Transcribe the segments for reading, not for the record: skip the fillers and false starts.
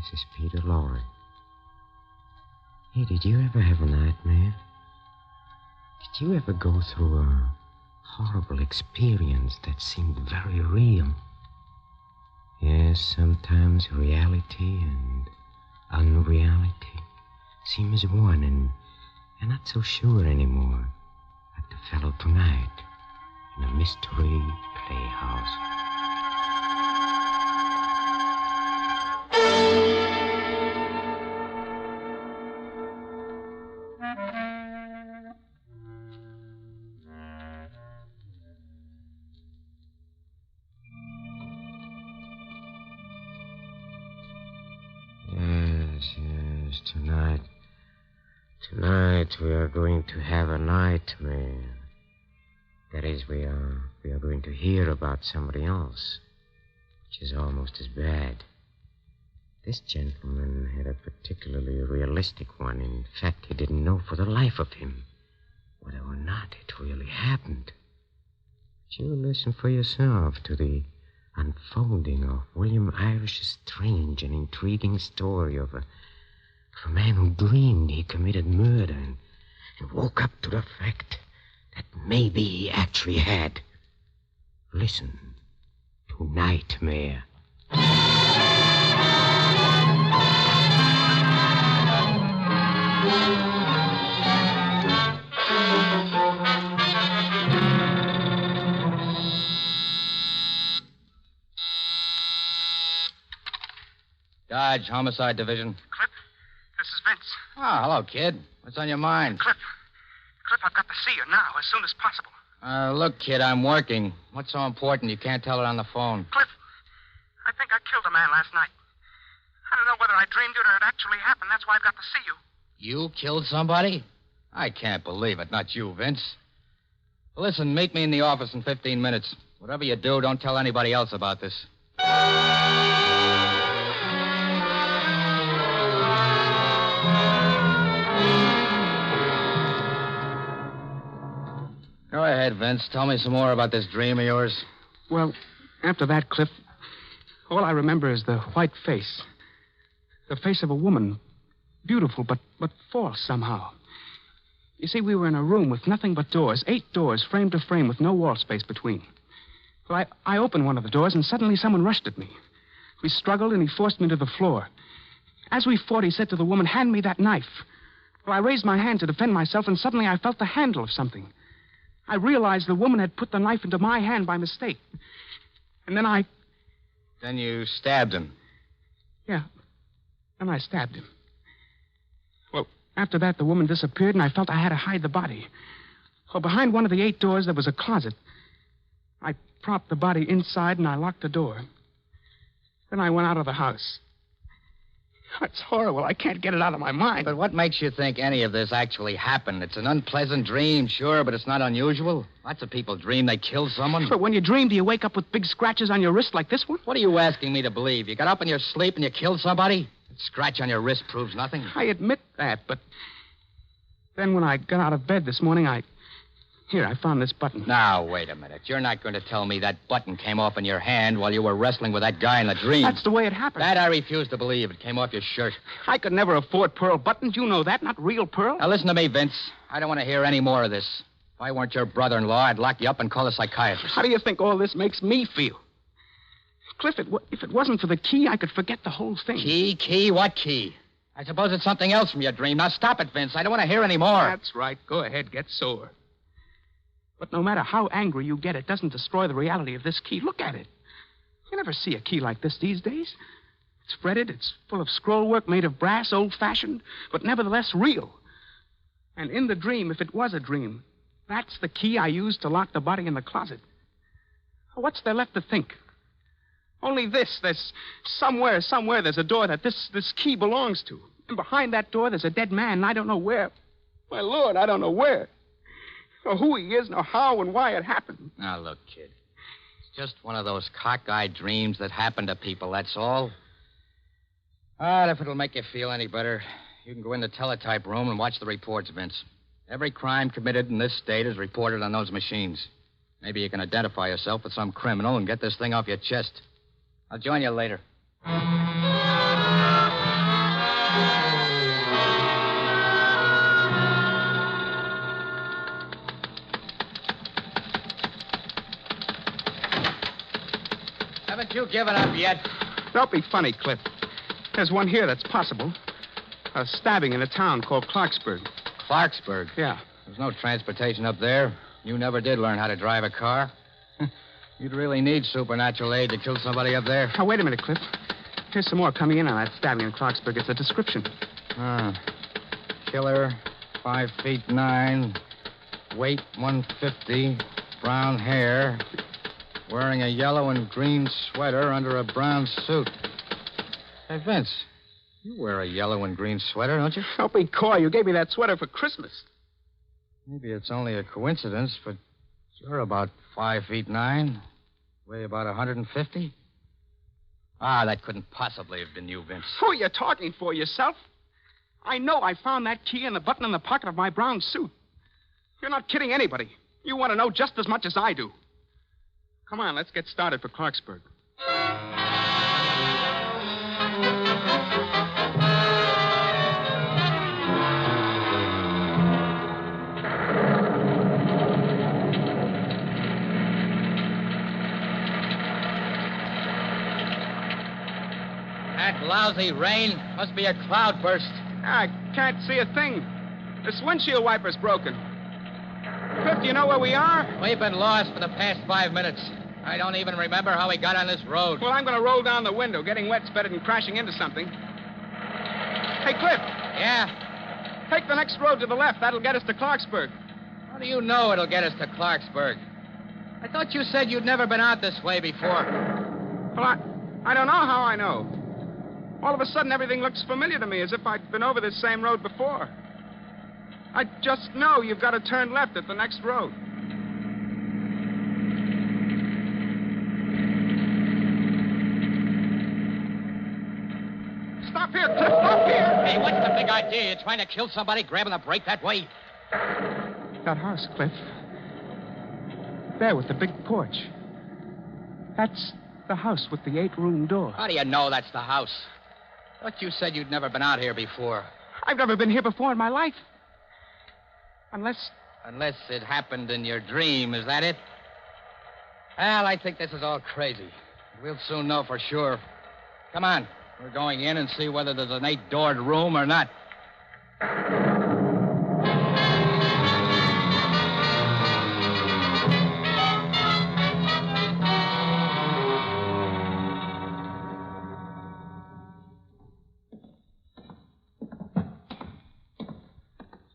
This is Peter Lorre. Hey, did you ever have a nightmare? Did you ever go through a horrible experience that seemed very real? Yes, sometimes reality and unreality seem as one, and you're not so sure anymore. Like the fellow tonight in a mystery playhouse. Yes, tonight we are going to have a nightmare. That is, we are going to hear about somebody else, which is almost as bad. This gentleman had a particularly realistic one. In fact, he didn't know for the life of him whether or not it really happened. But you listen for yourself to the unfolding of William Irish's strange and intriguing story of a man who dreamed he committed murder and woke up to the fact that maybe he actually had. Listen to Nightmare. Dodge, Homicide Division. Cliff, this is Vince. Oh, hello, kid. What's on your mind? Cliff, I've got to see you now, as soon as possible. Look, kid, I'm working. What's so important you can't tell it on the phone? Cliff, I think I killed a man last night. I don't know whether I dreamed it or it actually happened. That's why I've got to see you. You killed somebody? I can't believe it. Not you, Vince. Listen, meet me in the office in 15 minutes. Whatever you do, don't tell anybody else about this. Go ahead, Vince. Tell me some more about this dream of yours. Well, after that, Cliff, all I remember is the white face. The face of a woman. Beautiful, but false somehow. You see, we were in a room with nothing but doors. 8 doors, frame to frame, with no wall space between. Well, I opened one of the doors, and suddenly someone rushed at me. We struggled, and he forced me to the floor. As we fought, he said to the woman, "Hand me that knife." Well, I raised my hand to defend myself, and suddenly I felt the handle of something. I realized the woman had put the knife into my hand by mistake. And then Then you stabbed him. Yeah. Then I stabbed him. Well, after that, the woman disappeared, and I felt I had to hide the body. Well, behind one of the 8 doors, there was a closet. I propped the body inside, and I locked the door. Then I went out of the house. It's horrible. I can't get it out of my mind. But what makes you think any of this actually happened? It's an unpleasant dream, sure, but it's not unusual. Lots of people dream they killed someone. But when you dream, do you wake up with big scratches on your wrist like this one? What are you asking me to believe? You got up in your sleep and you killed somebody? A scratch on your wrist proves nothing. I admit that, but then when I got out of bed this morning, I found this button. Now, wait a minute. You're not going to tell me that button came off in your hand while you were wrestling with that guy in the dream. That's the way it happened. That I refuse to believe. It came off your shirt. I could never afford pearl buttons. You know that. Not real pearl. Now, listen to me, Vince. I don't want to hear any more of this. If I weren't your brother-in-law, I'd lock you up and call a psychiatrist. How do you think all this makes me feel? Cliff, if it wasn't for the key, I could forget the whole thing. Key? What key? I suppose it's something else from your dream. Now, stop it, Vince. I don't want to hear any more. That's right. Go ahead. Get sore. But no matter how angry you get, it doesn't destroy the reality of this key. Look at it. You never see a key like this these days. It's fretted, it's full of scroll work made of brass, old-fashioned, but nevertheless real. And in the dream, if it was a dream, that's the key I used to lock the body in the closet. What's there left to think? Only this. There's somewhere there's a door that this key belongs to. And behind that door, there's a dead man, and I don't know where. My Lord, I don't know where. Or who he is, nor how and why it happened. Now, look, kid. It's just one of those cockeyed dreams that happen to people, that's all. Well, if it'll make you feel any better, you can go in the teletype room and watch the reports, Vince. Every crime committed in this state is reported on those machines. Maybe you can identify yourself with some criminal and get this thing off your chest. I'll join you later. given up yet? Don't be funny, Cliff. There's one here that's possible. A stabbing in a town called Clarksburg. Clarksburg? Yeah. There's no transportation up there. You never did learn how to drive a car. You'd really need supernatural aid to kill somebody up there. Now, wait a minute, Cliff. Here's some more coming in on that stabbing in Clarksburg. It's a description. Killer, 5'9", weight 150, brown hair, wearing a yellow and green sweater under a brown suit. Hey, Vince, you wear a yellow and green sweater, don't you? Don't be coy. You gave me that sweater for Christmas. Maybe it's only a coincidence, but you're about 5'9", weigh about 150. That couldn't possibly have been you, Vince. Who are you talking for, yourself? I know I found that key and the button in the pocket of my brown suit. You're not kidding anybody. You want to know just as much as I do. Come on, let's get started for Clarksburg. That lousy rain must be a cloudburst. I can't see a thing. This windshield wiper's broken. Cliff, do you know where we are? We've been lost for the past 5 minutes. I don't even remember how we got on this road. Well, I'm going to roll down the window. Getting wet's better than crashing into something. Hey, Cliff. Yeah? Take the next road to the left. That'll get us to Clarksburg. How do you know it'll get us to Clarksburg? I thought you said you'd never been out this way before. Well, I don't know how I know. All of a sudden, everything looks familiar to me, as if I'd been over this same road before. I just know you've got to turn left at the next road. Stop here, Cliff. Stop here. Hey, what's the big idea? You're trying to kill somebody, grabbing the brake that way? That house, Cliff. There with the big porch. That's the house with the 8-room door. How do you know that's the house? Thought you said you'd never been out here before. I've never been here before in my life. Unless it happened in your dream, is that it? Well, I think this is all crazy. We'll soon know for sure. Come on. We're going in and see whether there's an 8-doored room or not.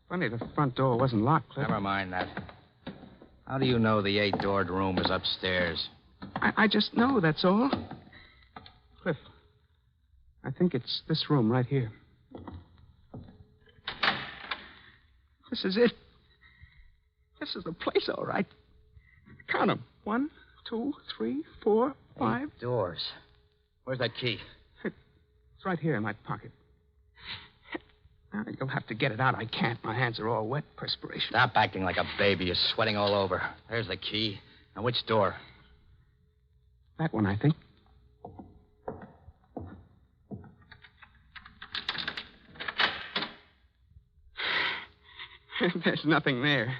Funny, the front door wasn't locked, Cliff. Never mind that. How do you know the 8-doored room is upstairs? I just know, that's all. Cliff, I think it's this room right here. This is it. This is the place, all right. Count them. 1, 2, 3, 4, 5. 8 doors. Where's that key? It's right here in my pocket. Now, you'll have to get it out. I can't. My hands are all wet, perspiration. Stop acting like a baby. You're sweating all over. There's the key. Now, which door? That one, I think. There's nothing there.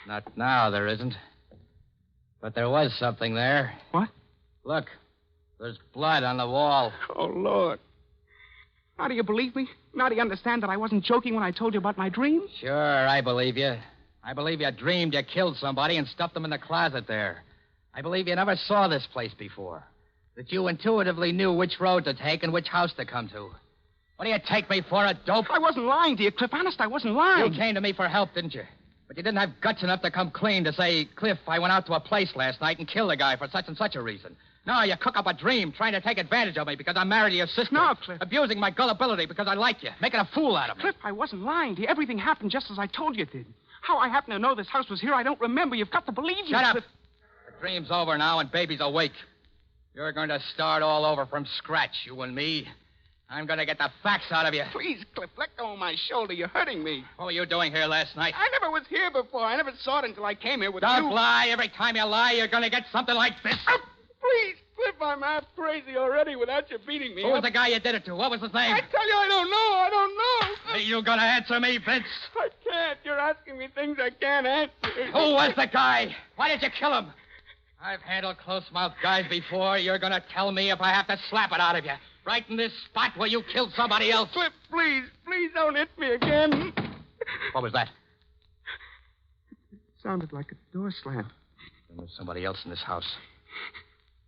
Not now, there isn't. But there was something there. What? Look. There's blood on the wall. Oh, Lord. Now do you believe me? Now do you understand that I wasn't joking when I told you about my dream? Sure, I believe you. I believe you dreamed you killed somebody and stuffed them in the closet there. I believe you never saw this place before. That you intuitively knew which road to take and which house to come to. What do you take me for, a dope? I wasn't lying to you, Cliff. Honest, I wasn't lying. You came to me for help, didn't you? But you didn't have guts enough to come clean to say, Cliff, I went out to a place last night and killed a guy for such and such a reason. No, you cook up a dream trying to take advantage of me because I'm married to your sister. No, Cliff. Abusing my gullibility because I like you. Making a fool out of me. Cliff, I wasn't lying to you. Everything happened just as I told you it did. How I happen to know this house was here, I don't remember. You've got to believe me, Shut up. Cliff. The dream's over now and baby's awake. You're going to start all over from scratch, you and me. I'm going to get the facts out of you. Please, Cliff, let go of my shoulder. You're hurting me. What were you doing here last night? I never was here before. I never saw it until I came here with you. Don't lie. Every time you lie, you're going to get something like this. Please, Cliff, I'm half crazy already without you beating me. Who was the guy you did it to? What was his name? I tell you, I don't know. I don't know. Are you going to answer me, Vince? I can't. You're asking me things I can't answer. Who was the guy? Why did you kill him? I've handled close-mouthed guys before. You're going to tell me if I have to slap it out of you. Right in this spot where you killed somebody else. Cliff, please don't hit me again. What was that? It sounded like a door slam. Then there's somebody else in this house.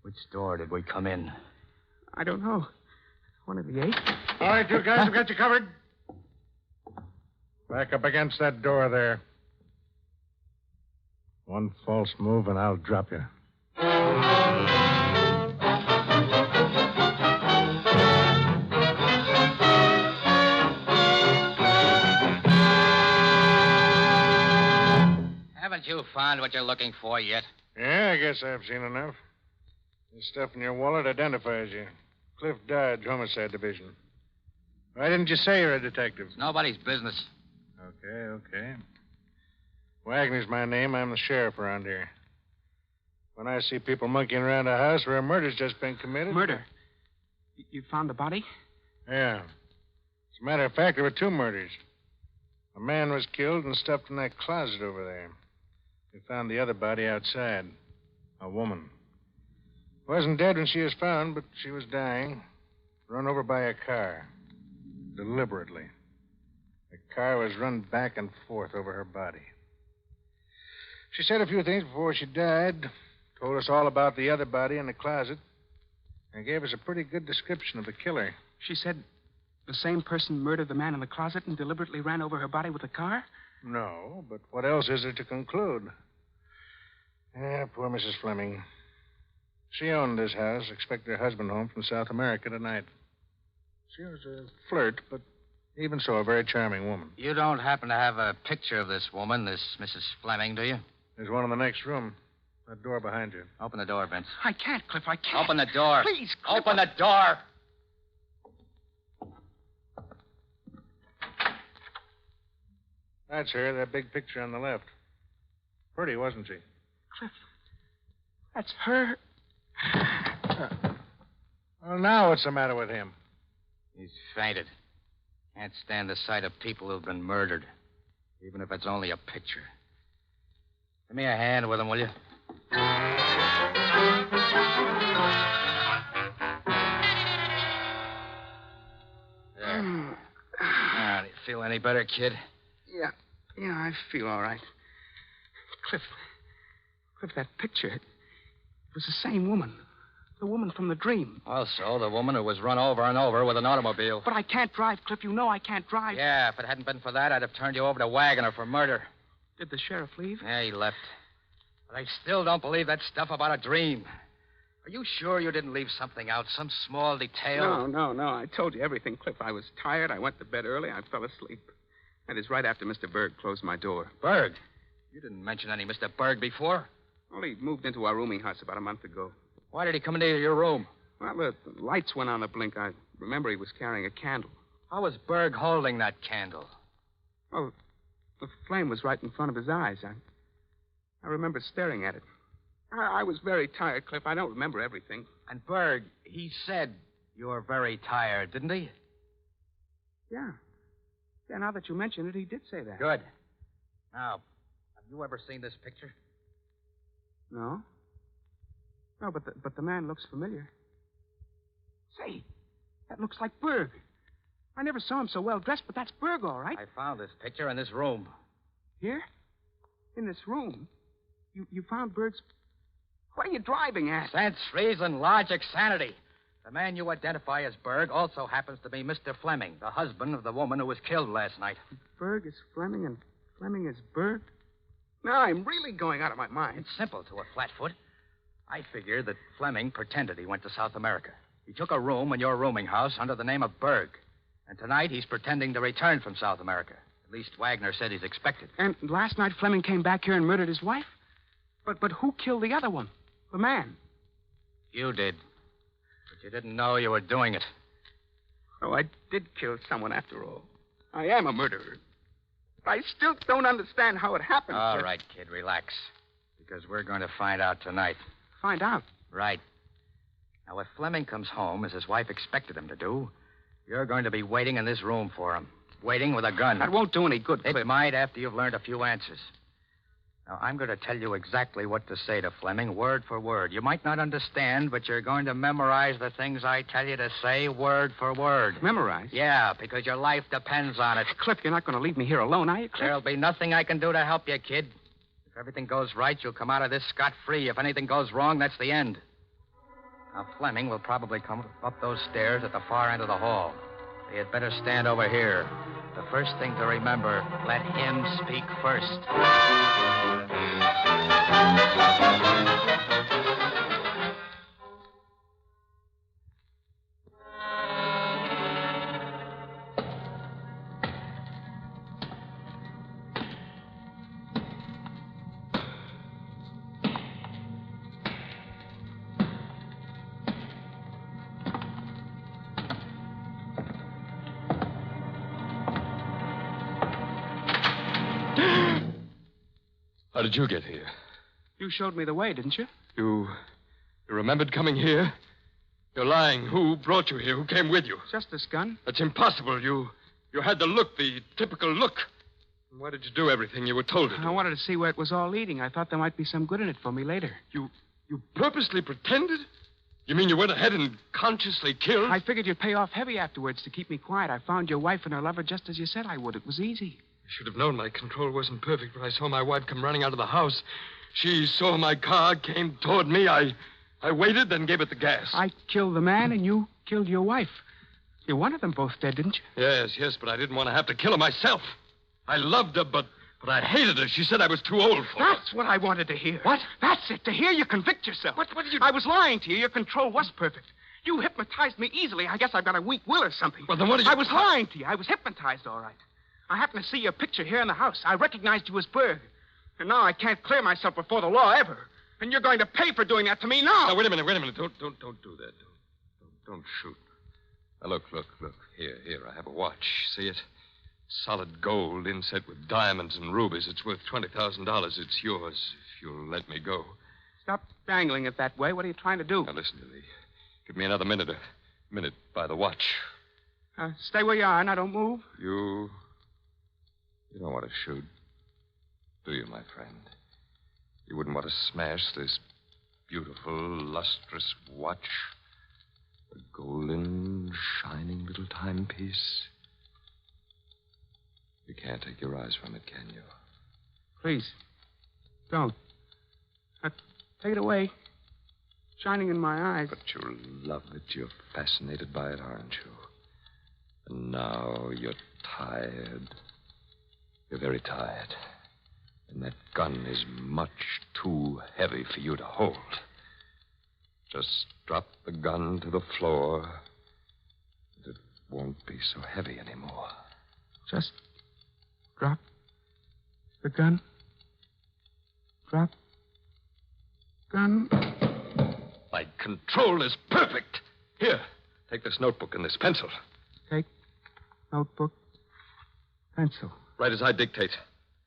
Which door did we come in? I don't know. One of the 8. All right, you guys, I've got you covered. Back up against that door there. One false move and I'll drop you. Haven't you found what you're looking for yet? Yeah, I guess I've seen enough. This stuff in your wallet identifies you. Cliff Dodge, Homicide Division. Why didn't you say you're a detective? It's nobody's business. Okay. Wagner's my name. I'm the sheriff around here. When I see people monkeying around a house where a murder's just been committed... Murder? You found the body? Yeah. As a matter of fact, there were 2 murders. A man was killed and stuffed in that closet over there. We found the other body outside. A woman. Wasn't dead when she was found, but she was dying. Run over by a car. Deliberately. The car was run back and forth over her body. She said a few things before she died. Told us all about the other body in the closet. And gave us a pretty good description of the killer. She said the same person murdered the man in the closet and deliberately ran over her body with a car? No, but what else is there to conclude? Yeah, poor Mrs. Fleming. She owned this house, expected her husband home from South America tonight. She was a flirt, but even so, a very charming woman. You don't happen to have a picture of this woman, this Mrs. Fleming, do you? There's one in the next room. That door behind you. Open the door, Vince. I can't, Cliff, I can't. Open the door. Please, Cliff. Open the door. That's her, that big picture on the left. Pretty, wasn't she? Cliff, that's her. Well, now what's the matter with him? He's fainted. Can't stand the sight of people who've been murdered, even if it's only a picture. Give me a hand with him, will you? There. Now, do you feel any better, kid? Yeah, I feel all right. Cliff, that picture, it was the same woman. The woman from the dream. Also, the woman who was run over and over with an automobile. But I can't drive, Cliff. You know I can't drive. Yeah, if it hadn't been for that, I'd have turned you over to Wagner for murder. Did the sheriff leave? Yeah, he left. But I still don't believe that stuff about a dream. Are you sure you didn't leave something out, some small detail? No. I told you everything, Cliff. I was tired. I went to bed early. I fell asleep. That is right after Mr. Berg closed my door. Berg? You didn't mention any Mr. Berg before. Well, he moved into our rooming house about a month ago. Why did he come into your room? Well, the lights went on a blink. I remember he was carrying a candle. How was Berg holding that candle? Well, the flame was right in front of his eyes. I remember staring at it. I was very tired, Cliff. I don't remember everything. And Berg, he said you're very tired, didn't he? Yeah. Yeah, now that you mention it, he did say that. Good. Now, have you ever seen this picture? No. No, but the man looks familiar. Say, that looks like Berg. I never saw him so well dressed, but that's Berg, all right. I found this picture in this room. Here? In this room? You found Berg's... What are you driving at? Sense, reason, logic, sanity. The man you identify as Berg also happens to be Mr. Fleming, the husband of the woman who was killed last night. Berg is Fleming and Fleming is Berg? Now, I'm really going out of my mind. It's simple to a flatfoot. I figure that Fleming pretended he went to South America. He took a room in your rooming house under the name of Berg. And tonight he's pretending to return from South America. At least Wagner said he's expected. And last night Fleming came back here and murdered his wife? But who killed the other one? The man? You did. But you didn't know you were doing it. Oh, I did kill someone after all. I am a murderer. I still don't understand how it happened. All right, kid, relax. Because we're going to find out tonight. Find out? Right. Now, if Fleming comes home, as his wife expected him to do, you're going to be waiting in this room for him. Waiting with a gun. That won't do any good, It Cliff. might after you've learned a few answers. Now, I'm going to tell you exactly what to say to Fleming, word for word. You might not understand, but you're going to memorize the things I tell you to say word for word. Memorize? Yeah, because your life depends on it. Cliff, you're not going to leave me here alone, are you, Cliff? There'll be nothing I can do to help you, kid. If everything goes right, you'll come out of this scot-free. If anything goes wrong, that's the end. Now, Fleming will probably come up those stairs at the far end of the hall. So you'd better stand over here. The first thing to remember, let him speak first. How did you get here? You showed me the way, didn't you? You remembered coming here? You're lying. Who brought you here? Who came with you? Just this gun. That's impossible. You had the look, the typical look. Why did you do everything you were told to do? I wanted to see where it was all leading. I thought there might be some good in it for me later. You purposely pretended? You mean you went ahead and consciously killed? I figured you'd pay off heavy afterwards to keep me quiet. I found your wife and her lover just as you said I would. It was easy. I should have known my control wasn't perfect when I saw my wife come running out of the house. She saw my car, came toward me. I waited, then gave it the gas. I killed the man, and you killed your wife. You wanted them both dead, didn't you? Yes, but I didn't want to have to kill her myself. I loved her, but I hated her. She said I was too old for her. That's what I wanted to hear. What? That's it, to hear you convict yourself. What did you... I was lying to you. Your control was perfect. You hypnotized me easily. I guess I've got a weak will or something. Well, then what did you... I was lying to you. I was hypnotized, all right. I happened to see your picture here in the house. I recognized you as Berg. And now I can't clear myself before the law ever. And you're going to pay for doing that to me now. Now, wait a minute. Don't do that. Don't shoot. Now, look. Here, I have a watch. See it? Solid gold inset with diamonds and rubies. It's worth $20,000. It's yours if you'll let me go. Stop dangling it that way. What are you trying to do? Now, listen to me. Give me another minute. A minute by the watch. Stay where you are. Now, don't move. You don't want to shoot, do you, my friend? You wouldn't want to smash this beautiful, lustrous watch? A golden, shining little timepiece? You can't take your eyes from it, can you? Please, don't. Take it away. Shining in my eyes. But you love it. You're fascinated by it, aren't you? And now you're tired. You're very tired. And that gun is much too heavy for you to hold. Just drop the gun to the floor. And it won't be so heavy anymore. Just drop the gun. Drop gun. My control is perfect. Here, take this notebook and this pencil. Take notebook, pencil. Right as I dictate.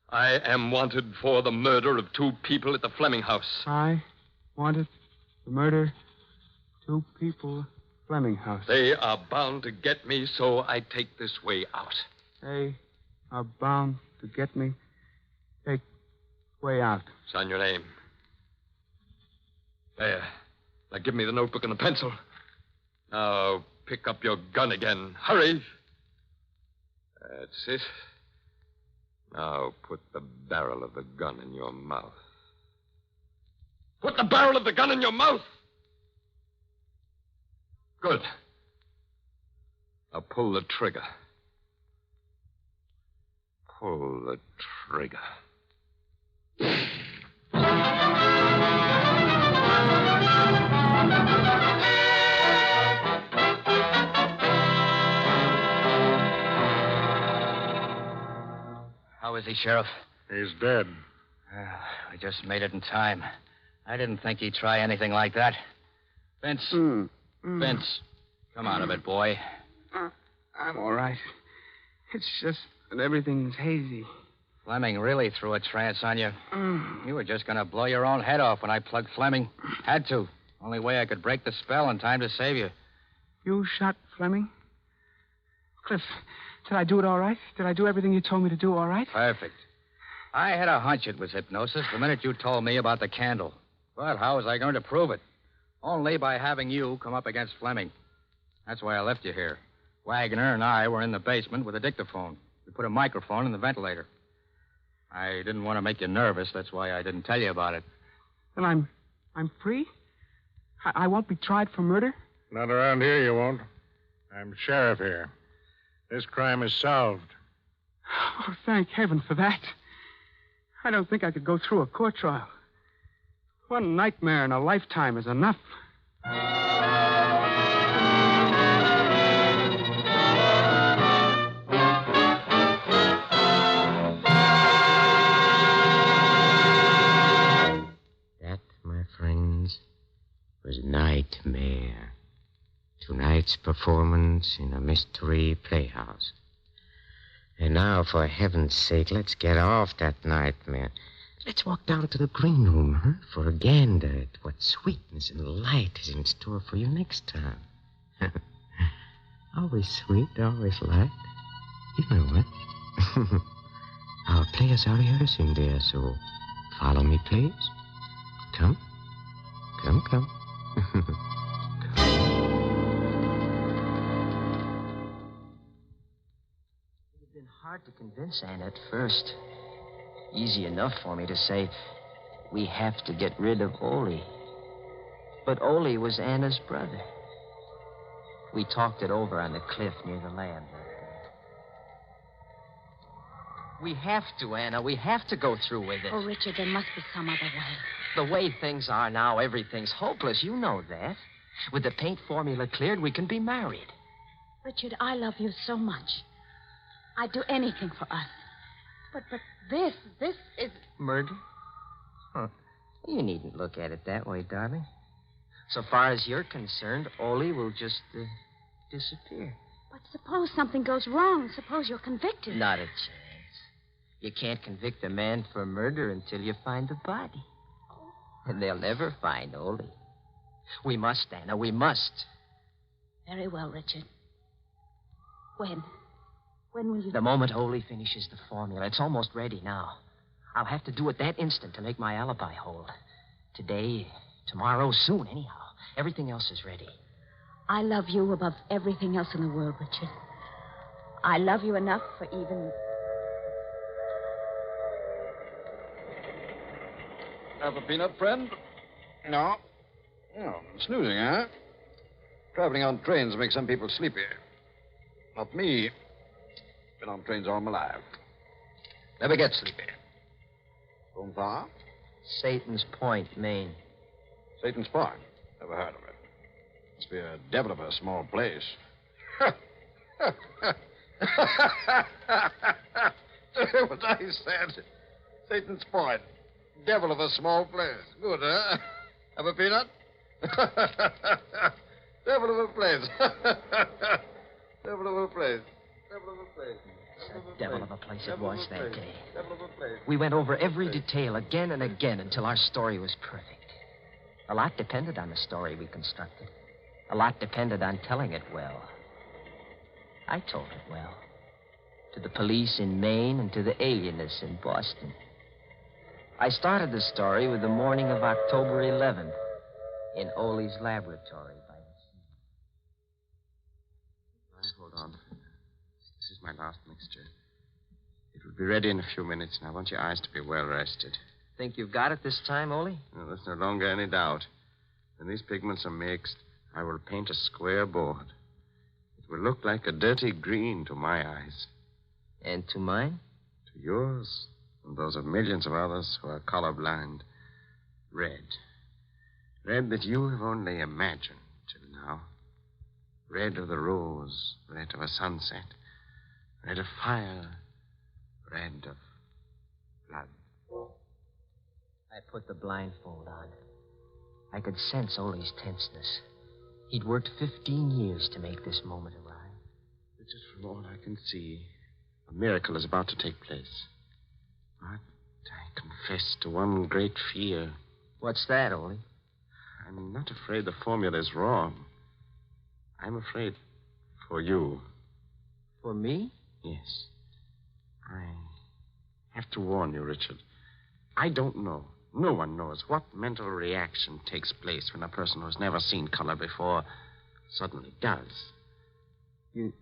I am wanted for the murder of 2 people at the Fleming house. I wanted to murder 2 people, Fleming house. They are bound to get me, so I take this way out. They are bound to get me. Take way out. Sign your name. There. Now give me the notebook and the pencil. Now pick up your gun again. Hurry. That's it. Now put the barrel of the gun in your mouth. Put the barrel of the gun in your mouth. Good. Now pull the trigger. Pull the trigger. How is he, Sheriff? He's dead. We just made it in time. I didn't think he'd try anything like that. Vince. Vince. Come out of it, boy. I'm all right. It's just that everything's hazy. Fleming really threw a trance on you. You were just going to blow your own head off when I plugged Fleming. Had to. Only way I could break the spell in time to save you. You shot Fleming? Cliff, did I do it all right? Did I do everything you told me to do all right? Perfect. I had a hunch it was hypnosis the minute you told me about the candle. But how was I going to prove it? Only by having you come up against Fleming. That's why I left you here. Wagner and I were in the basement with a dictaphone. We put a microphone in the ventilator. I didn't want to make you nervous. That's why I didn't tell you about it. Then I'm free? I won't be tried for murder? Not around here, you won't. I'm sheriff here. This crime is solved. Oh, thank heaven for that. I don't think I could go through a court trial. One nightmare in a lifetime is enough. That, my friends, was Nightmare. Tonight's performance in a mystery playhouse. And now, for heaven's sake, let's get off that nightmare. Let's walk down to the green room, huh? For a gander at what sweetness and light is in store for you next time. Always sweet, always light. You know it. Our players are rehearsing there, so follow me, please. Come. Come, come. It had been hard to convince Anna at first. Easy enough for me to say, we have to get rid of Ole. But Ole was Anna's brother. We talked it over on the cliff near the land. We have to, Anna. We have to go through with it. Oh, Richard, there must be some other way. The way things are now, everything's hopeless. You know that. With the paint formula cleared, we can be married. Richard, I love you so much. I'd do anything for us. But this is... Murder? Huh. You needn't look at it that way, darling. So far as you're concerned, Ole will just disappear. But suppose something goes wrong. Suppose you're convicted. Not a chance. You can't convict a man for murder until you find the body. And they'll never find Ole. We must, Anna, we must. Very well, Richard. When? When will you... The moment Ole finishes the formula. It's almost ready now. I'll have to do it that instant to make my alibi hold. Today, tomorrow, soon, anyhow. Everything else is ready. I love you above everything else in the world, Richard. I love you enough for even... Have a peanut, friend? No. Oh, snoozing, huh? Traveling on trains makes some people sleepy. Not me. Been on trains all my life. Never get sleepy. Going far? Satan's Point, Maine. Satan's Point. Never heard of it. Must be a devil of a small place. What I said. Satan's Point. Devil of a small place. Good, huh? Have a peanut? Devil of a place. Devil of a place. Devil of a place. Devil of a place it was that day. We went over every detail again and again until our story was perfect. A lot depended on the story we constructed. A lot depended on telling it well. I told it well. To the police in Maine and to the alienists in Boston. I started the story with the morning of October 11th in Ole's laboratory by the sea. Hold on. This is my last mixture. It will be ready in a few minutes, and I want your eyes to be well rested. Think you've got it this time, Ole? No, there's no longer any doubt. When these pigments are mixed, I will paint a square board. It will look like a dirty green to my eyes. And to mine? To yours, and those of millions of others who are colorblind. Red. Red that you have only imagined till now. Red of the rose, red of a sunset, red of fire, red of blood. I put the blindfold on. I could sense Ole's tenseness. He'd worked 15 years to make this moment arrive. Richard, from all I can see, a miracle is about to take place. But I confess to one great fear. What's that, Ole? I'm not afraid the formula is wrong. I'm afraid for you. For me? Yes. I I have to warn you, Richard. I don't know. No one knows what mental reaction takes place when a person who's never seen color before suddenly does. You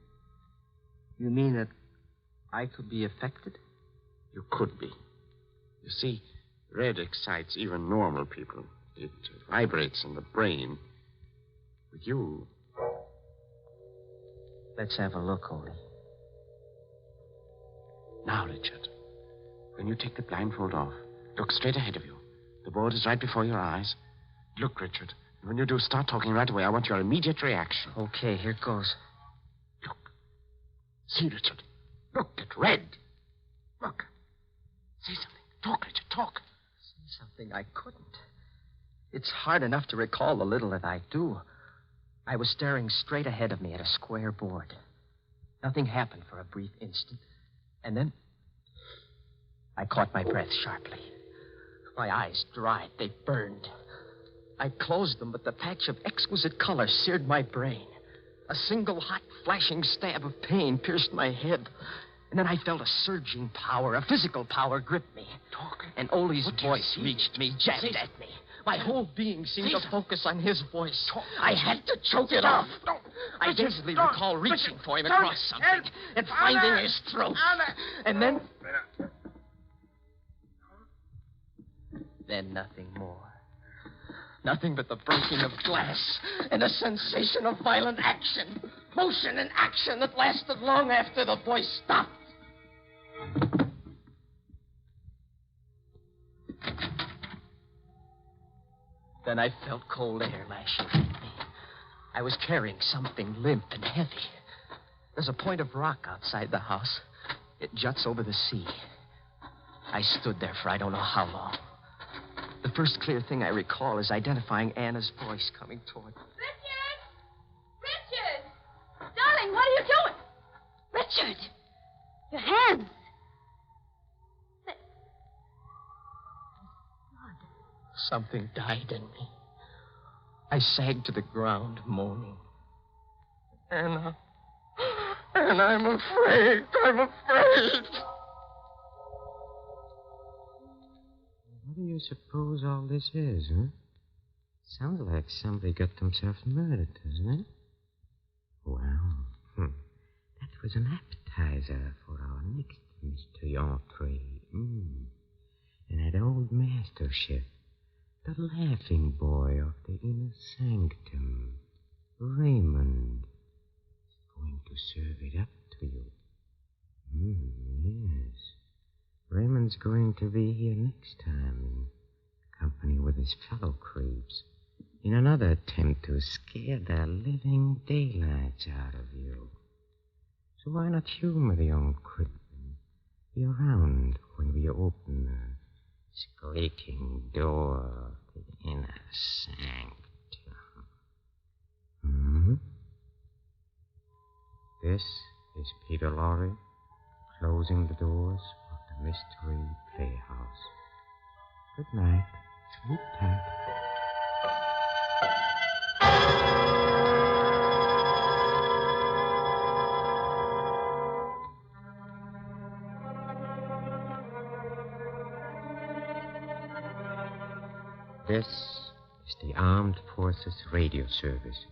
mean that I could be affected? You could be. You see, red excites even normal people. It vibrates in the brain. With you. Let's have a look, Ole. Now, Richard, when you take the blindfold off, look straight ahead of you. The board is right before your eyes. Look, Richard. When you do, start talking right away. I want your immediate reaction. Okay, here goes. Look. See, Richard. Look, it's red. Look. Say something. Talk, Richard, talk. Say something I couldn't. It's hard enough to recall the little that I do. I was staring straight ahead of me at a square board. Nothing happened for a brief instant. And then I caught my breath sharply. My eyes dried. They burned. I closed them, but the patch of exquisite color seared my brain. A single hot, flashing stab of pain pierced my head. And then I felt a surging power, a physical power grip me. Talk. And Ole's voice reached me, jabbed at me. My whole being seemed to focus on his voice. I had to choke it off. I dazedly recall reaching for him across something and finding his throat. And then nothing more. Nothing but the breaking of glass and a sensation of violent action. Motion and action that lasted long after the voice stopped. Then I felt cold air lashing at me. I was carrying something limp and heavy. There's a point of rock outside the house. It juts over the sea. I stood there for I don't know how long. The first clear thing I recall is identifying Anna's voice coming toward me. Richard! Richard! Darling, what are you doing? Richard! Your hands. Blood. Something died in me. I sagged to the ground, moaning. Anna, I'm afraid. I'm afraid. What do you suppose all this is, huh? Sounds like somebody got themselves murdered, doesn't it? Well, that was an appetizer for our next mystery entree. And that old master chef, the laughing boy of the inner sanctum, Raymond, is going to serve it up to you. Yes. Raymond's going to be here next time in company with his fellow creeps in another attempt to scare the living daylights out of you. So why not humor the young crip and be around when we open the squeaking door of the inner sanctum? This is Peter Lorre closing the doors of the Mystery Playhouse. Good night. Sleep tight. This is the Armed Forces Radio Service.